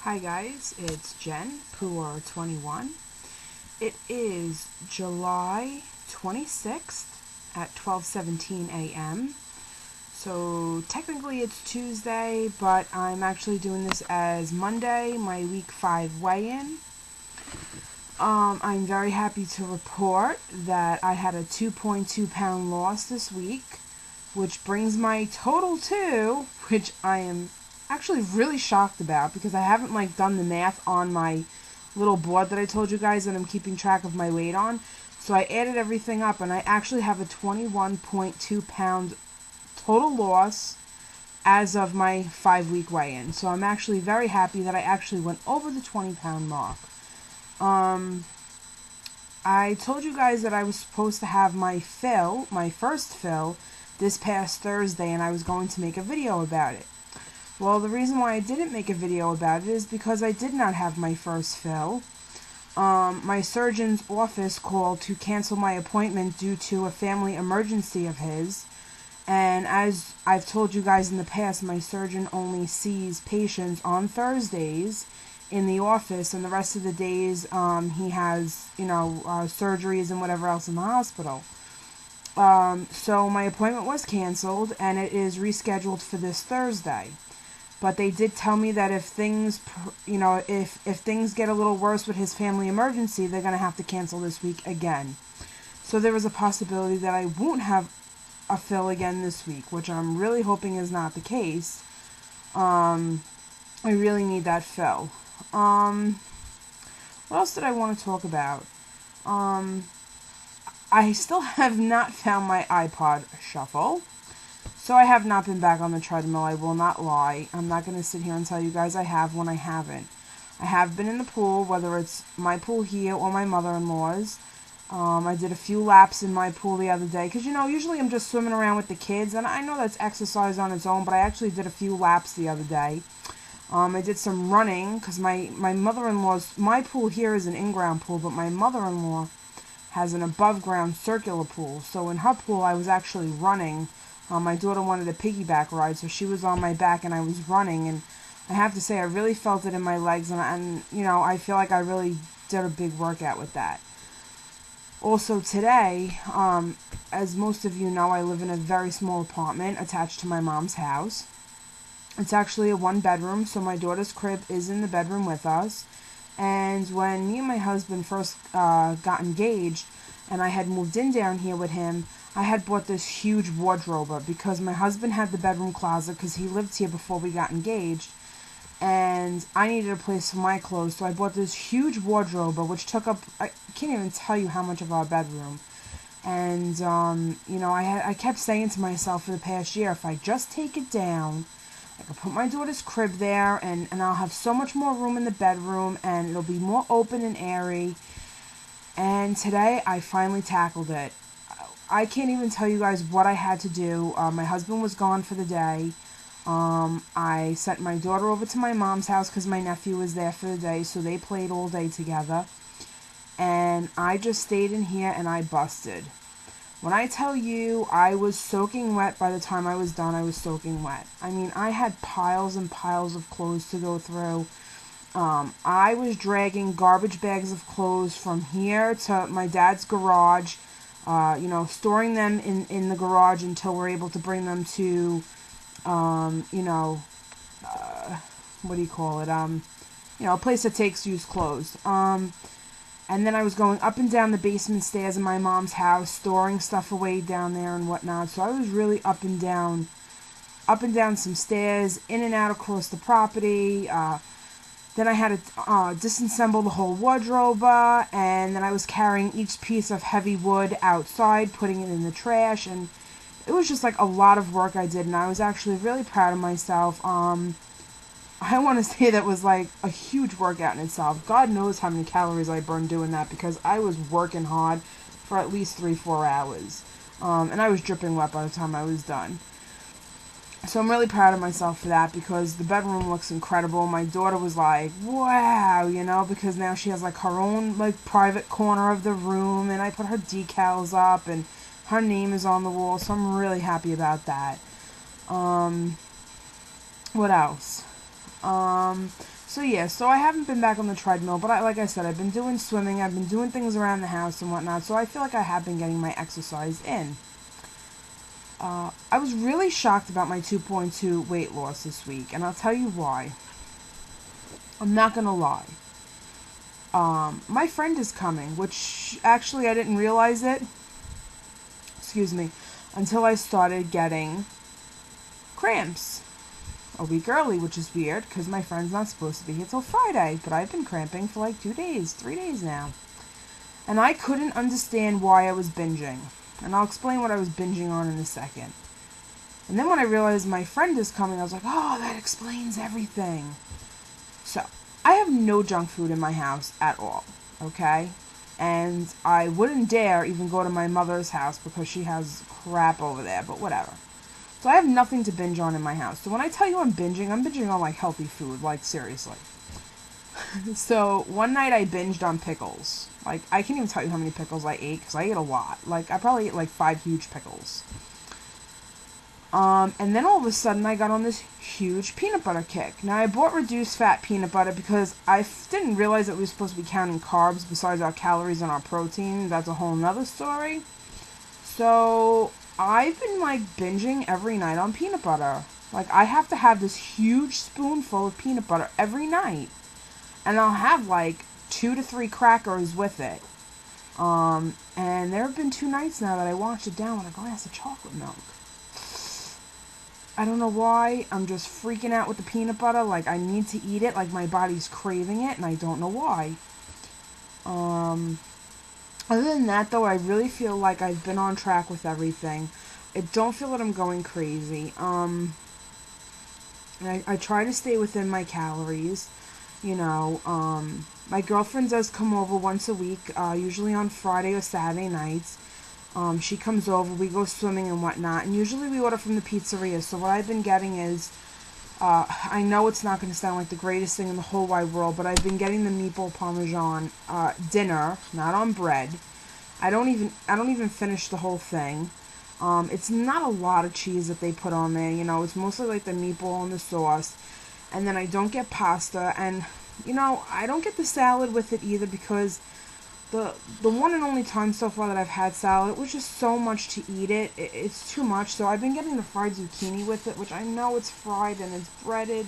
Hi guys, it's Jen, Poor21. It is July 26th at 12:17 a.m. So technically it's Tuesday, but I'm actually doing this as Monday, my week 5 weigh-in. I'm very happy to report that I had a 2.2 pound loss this week, which brings my total to, which I am actually really shocked about because I haven't done the math on my little board that I told you guys that I'm keeping track of my weight on. So I added everything up and I actually have a 21.2 pound total loss as of my 5-week weigh-in. So I'm actually very happy that I actually went over the 20-pound mark. I told you guys that I was supposed to have my first fill, this past Thursday, and I was going to make a video about it. Well, the reason why I didn't make a video about it is because I did not have my first fill. My surgeon's office called to cancel my appointment due to a family emergency of his. And as I've told you guys in the past, my surgeon only sees patients on Thursdays in the office, and the rest of the days he has, surgeries and whatever else in the hospital. So my appointment was canceled, and it is rescheduled for this Thursday. But they did tell me that if things, if things get a little worse with his family emergency, they're going to have to cancel this week again. So there is a possibility that I won't have a fill again this week, which I'm really hoping is not the case. I really need that fill. What else did I want to talk about? I still have not found my iPod Shuffle. So I have not been back on the treadmill, I will not lie. I'm not going to sit here and tell you guys I have when I haven't. I have been in the pool, whether it's my pool here or my mother-in-law's. I did a few laps in my pool the other day, because, usually I'm just swimming around with the kids, and I know that's exercise on its own, but I actually did a few laps the other day. I did some running, because my mother-in-law's, my pool here is an in-ground pool, but my mother-in-law has an above-ground circular pool. So in her pool, I was actually running. My daughter wanted a piggyback ride, so she was on my back and I was running, and I have to say I really felt it in my legs, and I feel like I really did a big workout with that. Also today, as most of you know, I live in a very small apartment attached to my mom's house. It's actually a 1-bedroom, so my daughter's crib is in the bedroom with us. And when me and my husband first got engaged, and I had moved in down here with him, I had bought this huge wardrobe because my husband had the bedroom closet because he lived here before we got engaged, and I needed a place for my clothes, so I bought this huge wardrobe which took up, I can't even tell you how much of our bedroom. And I kept saying to myself for the past year, if I just take it down, I could put my daughter's crib there, and I'll have so much more room in the bedroom, and it'll be more open and airy. And today I finally tackled it. I can't even tell you guys what I had to do. My husband was gone for the day. I sent my daughter over to my mom's house because my nephew was there for the day, so they played all day together. And I just stayed in here and I busted. When I tell you I was soaking wet by the time I was done, I was soaking wet. I mean, I had piles and piles of clothes to go through. I was dragging garbage bags of clothes from here to my dad's garage, storing them in the garage until we're able to bring them to, a place that takes used clothes. And then I was going up and down the basement stairs in my mom's house, storing stuff away down there and whatnot. So I was really up and down some stairs, in and out across the property. Then I had to disassemble the whole wardrobe, and then I was carrying each piece of heavy wood outside, putting it in the trash, and it was just a lot of work I did, and I was actually really proud of myself. I want to say that was a huge workout in itself. God knows how many calories I burned doing that, because I was working hard for at least 3-4 hours, and I was dripping wet by the time I was done. So I'm really proud of myself for that, because the bedroom looks incredible. My daughter was like, wow, because now she has her own private corner of the room, and I put her decals up and her name is on the wall, so I'm really happy about that. What else? So yeah, so I haven't been back on the treadmill, but like I said, I've been doing swimming, I've been doing things around the house and whatnot, so I feel like I have been getting my exercise in. I was really shocked about my 2.2 weight loss this week, and I'll tell you why. I'm not gonna lie. My friend is coming, which actually I didn't realize it, excuse me, until I started getting cramps a week early, which is weird because my friend's not supposed to be here till Friday, but I've been cramping for like 2 days, 3 days now. And I couldn't understand why I was binging. And I'll explain what I was binging on in a second. And then when I realized my friend is coming, I was like, oh, that explains everything. So, I have no junk food in my house at all, okay? And I wouldn't dare even go to my mother's house because she has crap over there, but whatever. So I have nothing to binge on in my house. So when I tell you I'm binging on like healthy food, like seriously. So one night I binged on pickles. Like I can't even tell you how many pickles I ate because I ate a lot. Like I probably ate like 5 huge pickles. And then all of a sudden I got on this huge peanut butter kick. Now I bought reduced fat peanut butter because I didn't realize that we were supposed to be counting carbs besides our calories and our protein. That's a whole nother story. So I've been like binging every night on peanut butter. Like I have to have this huge spoonful of peanut butter every night. And I'll have like 2 to 3 crackers with it. And there have been 2 nights now that I washed it down with a glass of chocolate milk. I don't know why. I'm just freaking out with the peanut butter. Like, I need to eat it. Like, my body's craving it, and I don't know why. Other than that, though, I really feel like I've been on track with everything. I don't feel that I'm going crazy. I try to stay within my calories. You know, my girlfriend does come over once a week, usually on Friday or Saturday nights. She comes over, we go swimming and whatnot, and usually we order from the pizzeria. So what I've been getting is, I know it's not going to sound like the greatest thing in the whole wide world, but I've been getting the meatball parmesan dinner, not on bread. I don't even finish the whole thing. It's not a lot of cheese that they put on there, you know, it's mostly like the meatball and the sauce. And then I don't get pasta, and, you know, I don't get the salad with it either because the one and only time so far that I've had salad, it was just so much to eat it. It's too much. So I've been getting the fried zucchini with it, which I know it's fried and it's breaded,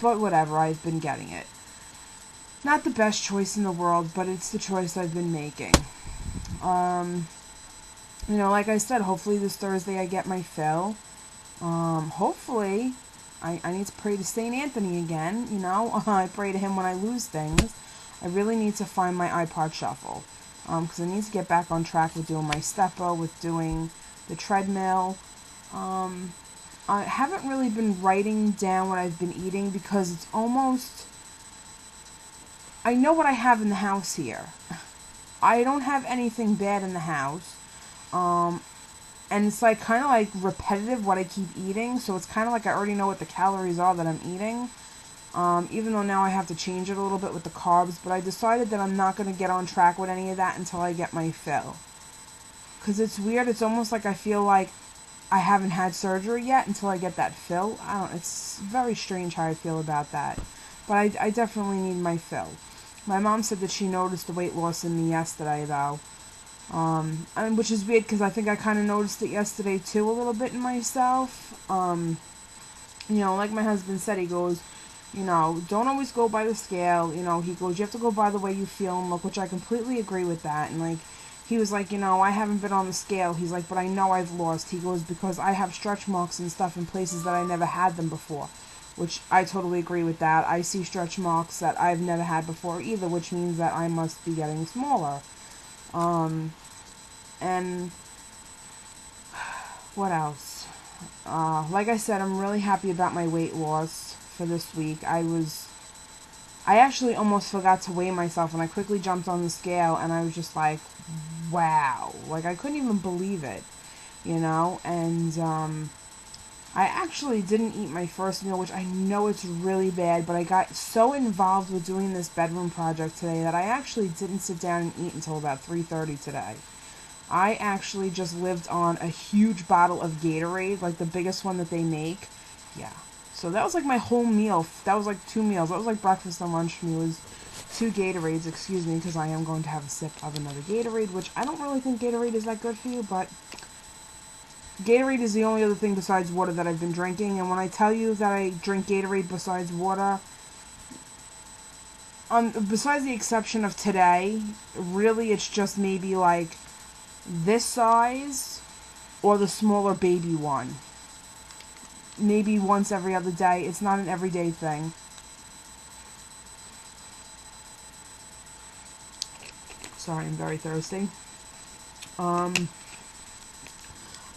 but whatever, I've been getting it. Not the best choice in the world, but it's the choice I've been making. You know, like I said, hopefully this Thursday I get my fill. Hopefully, I need to pray to St. Anthony again, you know. I pray to him when I lose things. I really need to find my iPod Shuffle, because I need to get back on track with doing my stepper, with doing the treadmill. I haven't really been writing down what I've been eating because it's almost, I know what I have in the house here. I don't have anything bad in the house, and it's like kind of like repetitive what I keep eating, so it's kind of like I already know what the calories are that I'm eating. Even though now I have to change it a little bit with the carbs, but I decided that I'm not going to get on track with any of that until I get my fill. Because it's weird, it's almost like I feel like I haven't had surgery yet until I get that fill. It's very strange how I feel about that. But I definitely need my fill. My mom said that she noticed the weight loss in me yesterday, though. And which is weird because I think I kind of noticed it yesterday too, a little bit in myself. You know, like my husband said, he goes, you know, don't always go by the scale. You know, he goes, you have to go by the way you feel and look, which I completely agree with that. And like, he was like, you know, I haven't been on the scale. He's like, but I know I've lost. He goes, because I have stretch marks and stuff in places that I never had them before, which I totally agree with that. I see stretch marks that I've never had before either, which means that I must be getting smaller. And what else? Like I said, I'm really happy about my weight loss for this week. I actually almost forgot to weigh myself, and I quickly jumped on the scale, and I was just like, wow. Like, I couldn't even believe it, you know? And, I actually didn't eat my first meal, which I know it's really bad, but I got so involved with doing this bedroom project today that I actually didn't sit down and eat until about 3:30 today. I actually just lived on a huge bottle of Gatorade, like the biggest one that they make. Yeah. So that was like my whole meal. That was like 2 meals. That was like breakfast and lunch for me. It was 2 Gatorades, excuse me, because I am going to have a sip of another Gatorade, which I don't really think Gatorade is that good for you, but Gatorade is the only other thing besides water that I've been drinking. And when I tell you that I drink Gatorade besides water, besides the exception of today, really it's just maybe like this size or the smaller baby one. Maybe once every other day. It's not an everyday thing. Sorry, I'm very thirsty. I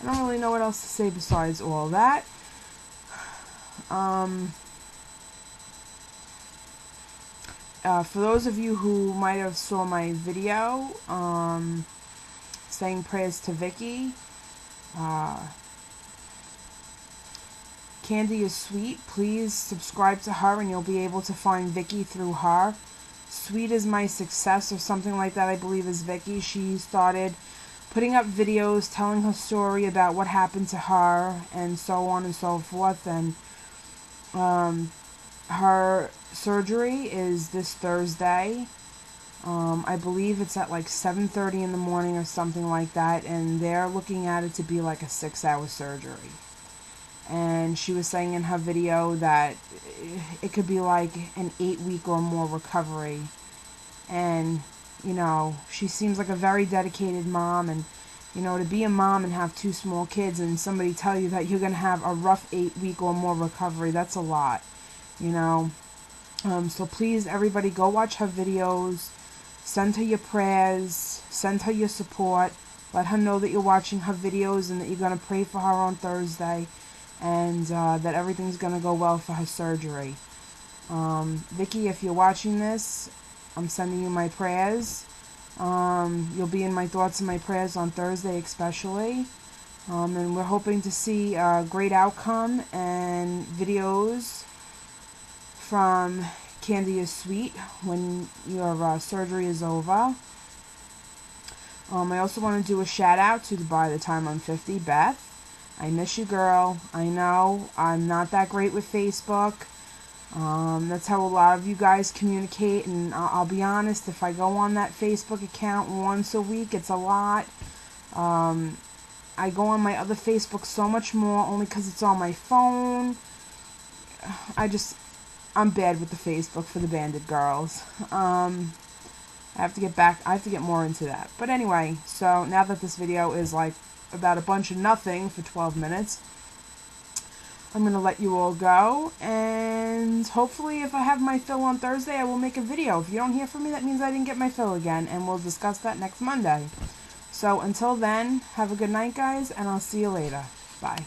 don't really know what else to say besides all that. For those of you who might have saw my video, saying prayers to Vicky, Candy is Sweet. Please subscribe to her and you'll be able to find Vicky through her. Sweet is My Success or something like that, I believe is Vicky. She started putting up videos telling her story about what happened to her and so on and so forth. And her surgery is this Thursday. I believe it's at like 7:30 in the morning or something like that, and they're looking at it to be like a 6-hour surgery. And she was saying in her video that it could be like an 8-week or more recovery. And, you know, she seems like a very dedicated mom. And, you know, to be a mom and have 2 small kids and somebody tell you that you're going to have a rough 8-week or more recovery, that's a lot, you know. So please, everybody, go watch her videos. Send her your prayers. Send her your support. Let her know that you're watching her videos and that you're going to pray for her on Thursday. And that everything's going to go well for her surgery. Vicky, if you're watching this, I'm sending you my prayers. You'll be in my thoughts and my prayers on Thursday especially. And we're hoping to see a great outcome and videos from Candy is Sweet when your surgery is over. I also want to do a shout out to By the Time I'm 50, Beth. I miss you, girl. I know I'm not that great with Facebook. That's how a lot of you guys communicate, and I'll be honest, if I go on that Facebook account once a week, it's a lot. I go on my other Facebook so much more, only because it's on my phone. I'm bad with the Facebook for the Bandit girls. I have to get more into that. But anyway, so now that this video is like about a bunch of nothing for 12 minutes, I'm going to let you all go, and hopefully if I have my fill on Thursday, I will make a video. If you don't hear from me, that means I didn't get my fill again, and we'll discuss that next Monday. So until then, have a good night, guys, and I'll see you later. Bye.